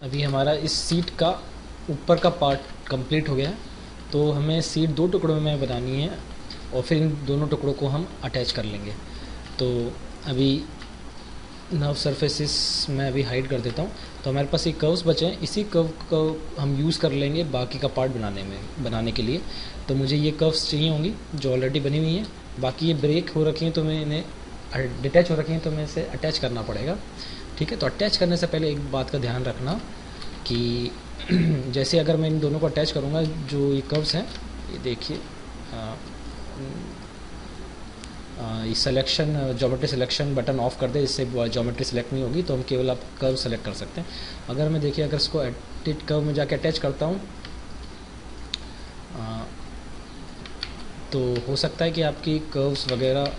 अभी हमारा इस सीट का ऊपर का पार्ट कंप्लीट हो गया है। तो हमें सीट दो टुकड़ों में बनानी है और फिर इन दोनों टुकड़ों को हम अटैच कर लेंगे। तो अभी नर्व सरफेसेस मैं अभी हाइड कर देता हूँ। तो हमारे पास ये कर्व्स बचे हैं, इसी कर्व को हम यूज़ कर लेंगे बाकी का पार्ट बनाने के लिए। तो मुझे ये कर्व्स चाहिए होंगी जो ऑलरेडी बनी हुई हैं। बाकी ये ब्रेक हो रखी हैं तो मैं इन्हें डिटैच हो रखी हैं तो मैं इसे अटैच करना पड़ेगा। ठीक है, तो अटैच करने से पहले एक बात का ध्यान रखना कि जैसे अगर मैं इन दोनों को अटैच करूँगा, जो ये कर्व्स हैं, ये देखिए, ये selection geometry selection button of कर दे, इससे ज्योमेट्री सेलेक्ट नहीं होगी, तो हम केवल आप कर्व सेलेक्ट कर सकते हैं। अगर मैं देखिए अगर इसको एडिट कर्व में जाके अटैच करता हूँ तो हो सकता है कि आपकी कर्व्स वगैरह,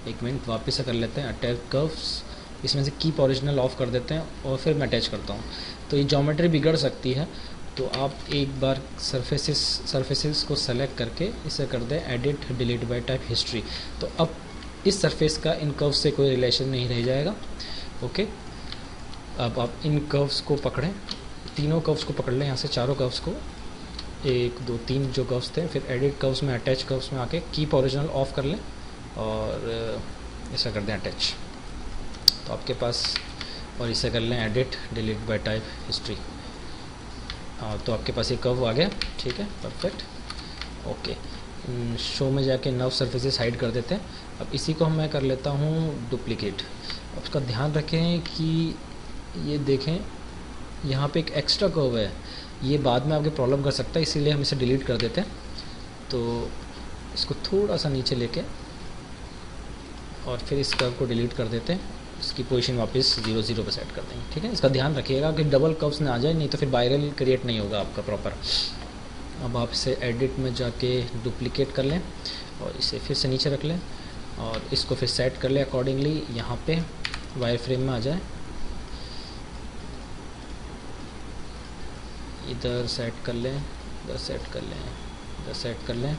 एक मिनट वापस से कर लेते हैं, अटैच कर्व्स, इसमें से कीप ओरिजिनल ऑफ कर देते हैं और फिर मैं अटैच करता हूँ। तो ये ज्योमेट्री बिगड़ सकती है, तो आप एक बार सरफेसेस को सेलेक्ट करके इसे कर दें edit delete bye type history. तो अब इस सरफेस का इन कर्व्स से कोई रिलेशन नहीं रह जाएगा। ओके, अब आप इन कर्व्स को पकड़ें, तीनों कर्व्स को पकड़ लें, यहाँ से चारों कर्व्स को, एक दो तीन जो कर्व्स थे, फिर एडिट कर्व्स में अटैच कर्व्स में आके कीप ओरिजिनल ऑफ कर लें और ऐसा कर दें अटैच। तो आपके पास, और इसे कर लें edit delete bye type history. तो आपके पास ये कर्व आ गया। ठीक है, परफेक्ट, ओके। शो में जाके नर्व सरफेसेस हाइड कर देते हैं। अब इसी को मैं कर लेता हूँ डुप्लीकेट। अब उसका ध्यान रखें कि ये देखें यहाँ पे एक एक्स्ट्रा कर्व है, ये बाद में आपके प्रॉब्लम कर सकता है, इसीलिए हम इसे डिलीट कर देते हैं। तो इसको थोड़ा सा नीचे लेके और फिर इस कर्व को डिलीट कर देते हैं, इसकी पोजीशन वापस 0 0 पे सेट कर देंगे। ठीक है, इसका ध्यान रखिएगा कि डबल कर्व्स ना आ जाए, नहीं तो फिर वायरल क्रिएट नहीं होगा आपका प्रॉपर। अब आप इसे एडिट में जाके डुप्लीकेट कर लें और इसे फिर से नीचे रख लें और इसको फिर सेट कर लें अकॉर्डिंगली, यहाँ पे वायर फ्रेम में आ जाए, इधर सेट कर लें, इधर सेट कर लें, इधर सेट कर लें।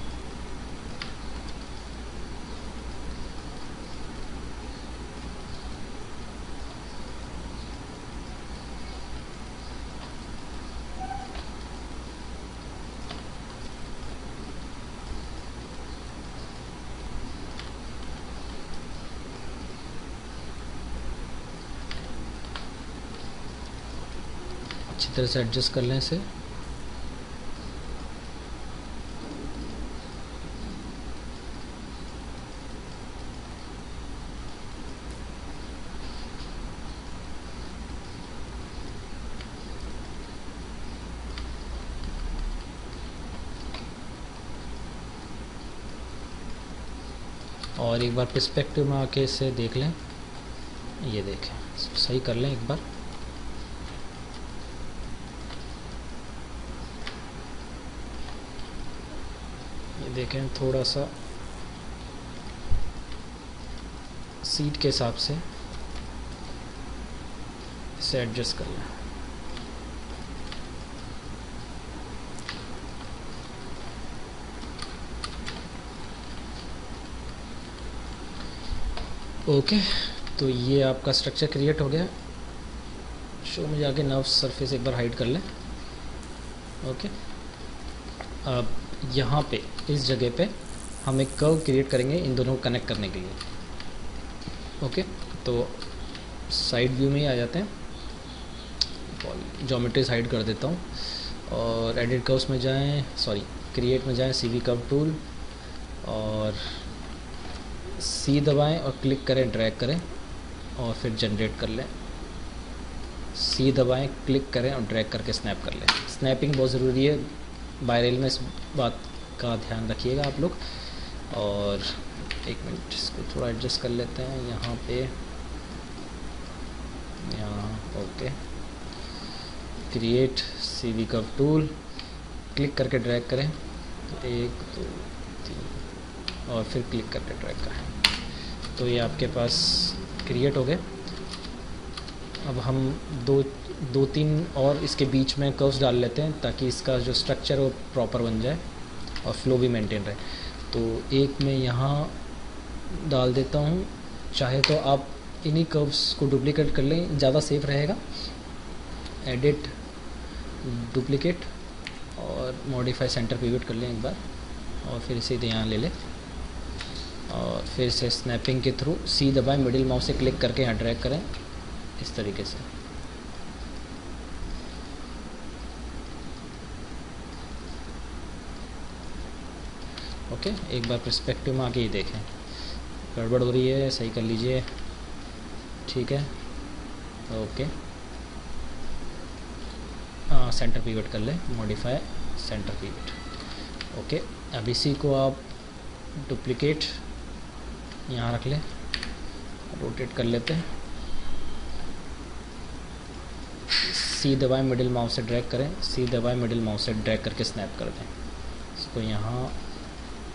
अच्छी तरह से एडजस्ट कर लें इसे। और एक बार पर्सपेक्टिव में आके इसे देख लें, ये देखें, सही कर लें एक बार। ये देखें, थोड़ा सा सीट के हिसाब से इसे एडजस्ट कर लें। ओके, तो ये आपका स्ट्रक्चर क्रिएट हो गया। शो में जाके नर्व सरफेस एक बार हाइड कर लें। ओके, अब यहाँ पे इस जगह पे हम एक कर्व क्रिएट करेंगे इन दोनों को कनेक्ट करने के लिए। ओके, तो साइड व्यू में ही आ जाते हैं, ज्योमेट्रीज हाइड कर देता हूँ और एडिट कर्व्स में जाएं, सॉरी क्रिएट में जाएं, CV कर्व टूल और C दबाएं और क्लिक करें, ड्रैग करें और फिर जनरेट कर लें। C दबाएं, क्लिक करें और ड्रैग करके स्नैप कर लें। स्नैपिंग बहुत ज़रूरी है वायरल में, इस बात का ध्यान रखिएगा आप लोग। और एक मिनट, इसको थोड़ा एडजस्ट कर लेते हैं यहाँ पे, यहाँ। Okay, create CV curve tool, click करके ड्रैग करें, तो 1 2 3 और फिर क्लिक करके ड्रैग करें, तो ये आपके पास क्रिएट हो गए। अब हम दो तीन और इसके बीच में कर्व्स डाल लेते हैं ताकि इसका जो स्ट्रक्चर वो प्रॉपर बन जाए और फ्लो भी मेंटेन रहे। तो एक मैं यहाँ डाल देता हूँ, चाहे तो आप इन्हीं कर्व्स को डुप्लीकेट कर लें, ज़्यादा सेफ रहेगा। एडिट डुप्लीकेट और मॉडिफाई सेंटर पिवट कर लें एक बार, और फिर सीधे यहाँ ले लें और फिर से स्नैपिंग के थ्रू सी दबाएं, मिडिल माउस से क्लिक करके यहाँ ड्रैग करें इस तरीके से। ओके, एक बार पर्सपेक्टिव में आके ये देखें, गड़बड़ हो रही है, सही कर लीजिए, ठीक है। ओके, सेंटर पिवट कर लें, मॉडिफाई सेंटर पिवट। ओके, अब इसी को आप डुप्लीकेट यहाँ रख लें, रोटेट कर लेते हैं, सी दबाएं, मिडिल माउस से ड्रैग करें, सी दबाएं, मिडिल माउस से ड्रैग करके स्नैप कर दें, इसको यहाँ,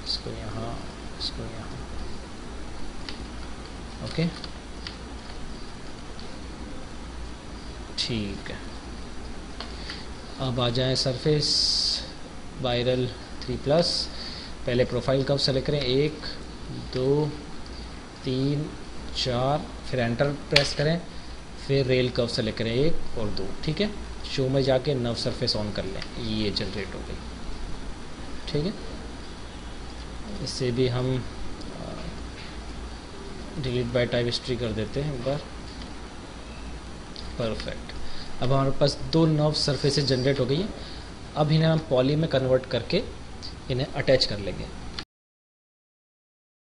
इसको यहाँ, इसको यहाँ। ओके, ठीक है। अब आ जाएं सरफेस वायरल 3+, पहले प्रोफाइल कर्व सेलेक्ट करें, 1 2 3 4, फिर एंटर प्रेस करें, फिर रेल कर्व सेलेक्ट करें 1 और 2, ठीक है। शो में जाके नव सरफेस ऑन कर लें, ये जनरेट हो गई, ठीक है। इससे भी हम डिलीट बाय टाइप हिस्ट्री कर देते हैं एक बार, परफेक्ट। अब हमारे पास 2 नव सरफेसेस जनरेट हो गई हैं। अब इन्हें हम पॉली में कन्वर्ट करके इन्हें अटैच कर लेंगे।